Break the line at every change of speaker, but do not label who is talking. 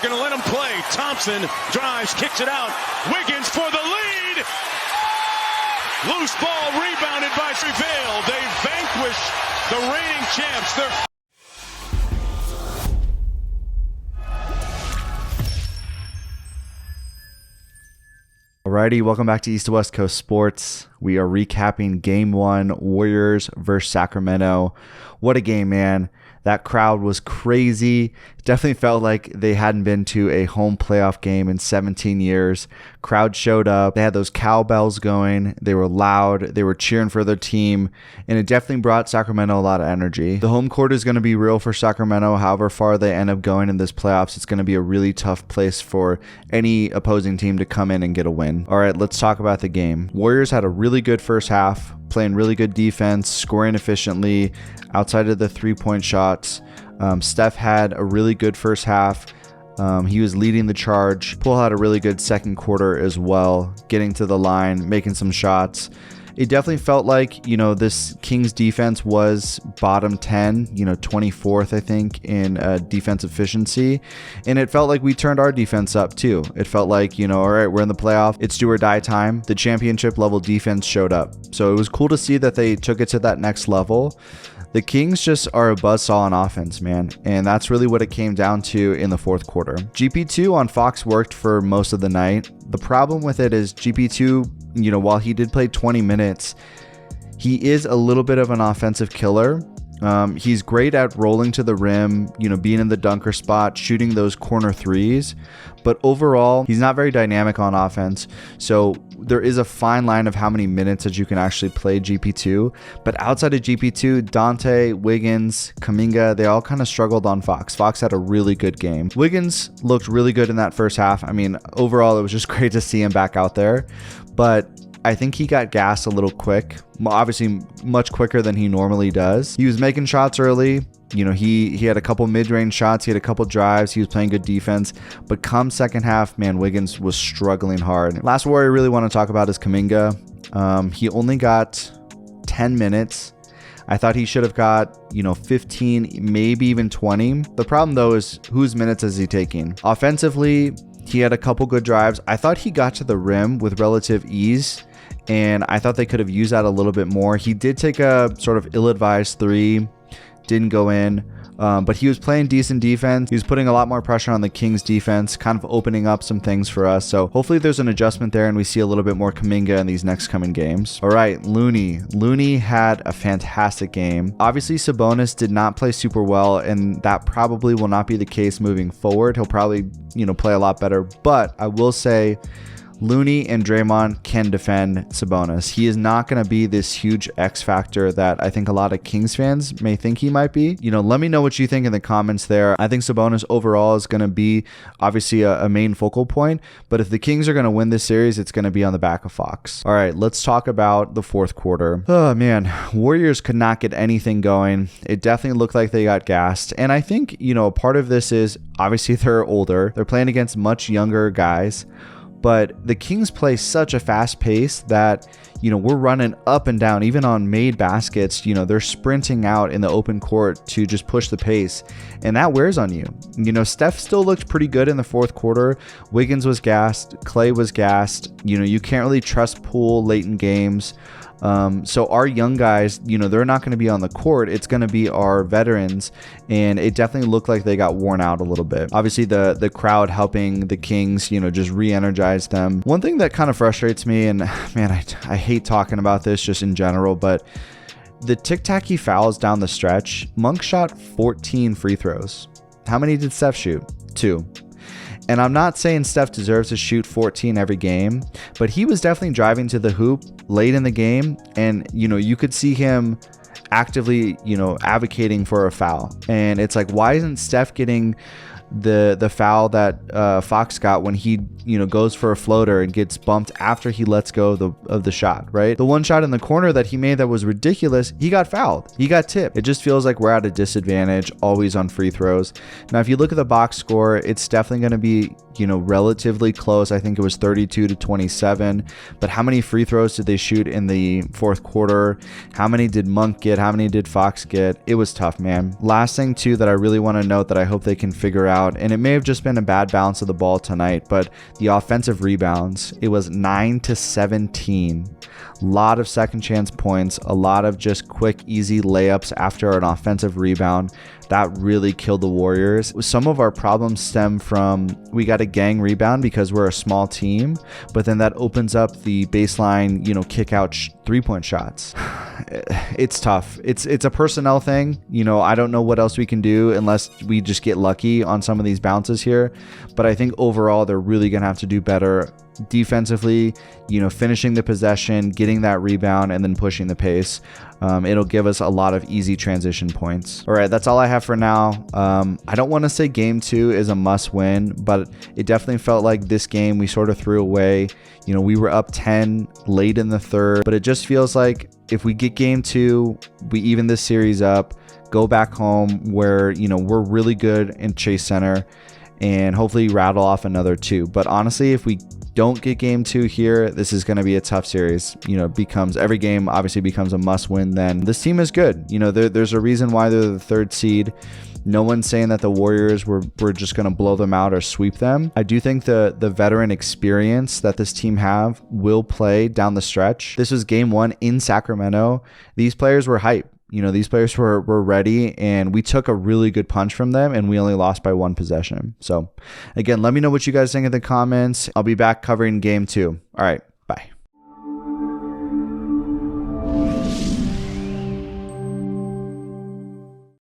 Going to let him play. Thompson drives, kicks it out. Wiggins for the lead. Loose ball rebounded by Vale. They vanquish the reigning champs.
Alrighty, welcome back to E2W Coast Sports. We are recapping Game 1, Warriors versus Sacramento. What a game, man. That crowd was crazy. Definitely felt like they hadn't been to a home playoff game in 17 years. Crowd showed up. They had those cowbells going. They were loud. They were cheering for their team. And it definitely brought Sacramento a lot of energy. The home court is going to be real for Sacramento. However far they end up going in this playoffs, it's going to be a really tough place for any opposing team to come in and get a win. All right, let's talk about the game. Warriors had a really good first half, playing really good defense, scoring efficiently outside of the three-point shots. Steph had a really good first half. He was leading the charge. Poole had a really good second quarter as well, getting to the line, making some shots. It definitely felt like, this Kings defense was bottom 10, 24th, I think, in defense efficiency. And it felt like we turned our defense up too. It felt like, all right, we're in the playoff. It's do or die time. The championship level defense showed up. So it was cool to see that they took it to that next level. The Kings just are a buzzsaw on offense, man. And that's really what it came down to in the fourth quarter. GP2 on Fox worked for most of the night. The problem with it is GP2, while he did play 20 minutes, he is a little bit of an offensive killer. He's great at rolling to the rim, being in the dunker spot, shooting those corner threes. But overall, he's not very dynamic on offense. So there is a fine line of how many minutes that you can actually play GP2. But outside of GP2, Dante, Wiggins, Kuminga, they all kind of struggled on Fox. Fox had a really good game. Wiggins looked really good in that first half. I mean, overall, it was just great to see him back out there. But I think he got gassed a little quick, obviously much quicker than he normally does. He was making shots early. He had a couple mid-range shots. He had a couple drives. He was playing good defense. But come second half, man, Wiggins was struggling hard. Last Warrior I really want to talk about is Kuminga. He only got 10 minutes. I thought he should have got, 15, maybe even 20. The problem, though, is whose minutes is he taking? Offensively, he had a couple good drives. I thought he got to the rim with relative ease, and I thought they could have used that a little bit more. He did take a sort of ill-advised three, didn't go in, but he was playing decent defense. He was putting a lot more pressure on the Kings defense, kind of opening up some things for us. So hopefully there's an adjustment there and we see a little bit more Kuminga in these next coming games. All right, Looney. Looney had a fantastic game. Obviously, Sabonis did not play super well, and that probably will not be the case moving forward. He'll probably, play a lot better. But I will say, Looney and Draymond can defend Sabonis. He is not going to be this huge X factor that I think a lot of Kings fans may think he might be. Let me know what you think in the comments there. I think Sabonis overall is going to be obviously a main focal point, but if the Kings are going to win this series, it's going to be on the back of Fox. All right, let's talk about the fourth quarter. Oh man, Warriors could not get anything going. It definitely looked like they got gassed. And I think, a part of this is obviously they're older. They're playing against much younger guys. But the Kings play such a fast pace that, we're running up and down, even on made baskets. They're sprinting out in the open court to just push the pace, and that wears on you. Steph still looked pretty good in the fourth quarter. Wiggins was gassed. Clay was gassed. You can't really trust Poole late in games. So our young guys, they're not going to be on the court. It's going to be our veterans, and it definitely looked like they got worn out a little bit. Obviously, the crowd helping the Kings, just re-energize them. One thing that kind of frustrates me, and man, I hate talking about this just in general, but the tic-tacky fouls down the stretch. Monk shot 14 free throws. How many did Steph shoot? 2. And I'm not saying Steph deserves to shoot 14 every game, but he was definitely driving to the hoop late in the game. And, you could see him actively, advocating for a foul. And it's like, why isn't Steph getting the foul that Fox got when he goes for a floater and gets bumped after he lets go of the shot, right? The one shot in the corner that he made that was ridiculous, he got fouled. He got tipped. It just feels like we're at a disadvantage always on free throws. Now, if you look at the box score, it's definitely going to be, relatively close. I think it was 32-27. But how many free throws did they shoot in the fourth quarter? How many did Monk get? How many did Fox get? It was tough, man. Last thing, too, that I really want to note that I hope they can figure out out, and it may have just been a bad balance of the ball tonight, but the offensive rebounds, it was 9-17. A lot of second chance points, a lot of just quick, easy layups after an offensive rebound. That really killed the Warriors. Some of our problems stem from we got a gang rebound because we're a small team, but then that opens up the baseline, kick out 3-point shots. It's tough. It's a personnel thing. I don't know what else we can do unless we just get lucky on some of these bounces here. But I think overall they're really going to have to do better defensively, finishing the possession, getting that rebound, and then pushing the pace. It'll give us a lot of easy transition points. All right, that's all I have for now. I don't want to say game 2 is a must win, but it definitely felt like this game we sort of threw away. We were up 10 late in the third, but it just feels like if we get game 2, we even this series up, go back home where, we're really good in Chase Center, and hopefully rattle off another 2. But honestly, if we don't get game 2 here, this is going to be a tough series. Every game obviously becomes a must win. Then this team is good. There's a reason why they're the 3rd seed. No one's saying that the Warriors were just going to blow them out or sweep them. I do think the veteran experience that this team have will play down the stretch. This was game 1 in Sacramento. These players were hype. These players were ready, and we took a really good punch from them, and we only lost by 1 possession. So again, let me know what you guys think in the comments. I'll be back covering game 2. All right.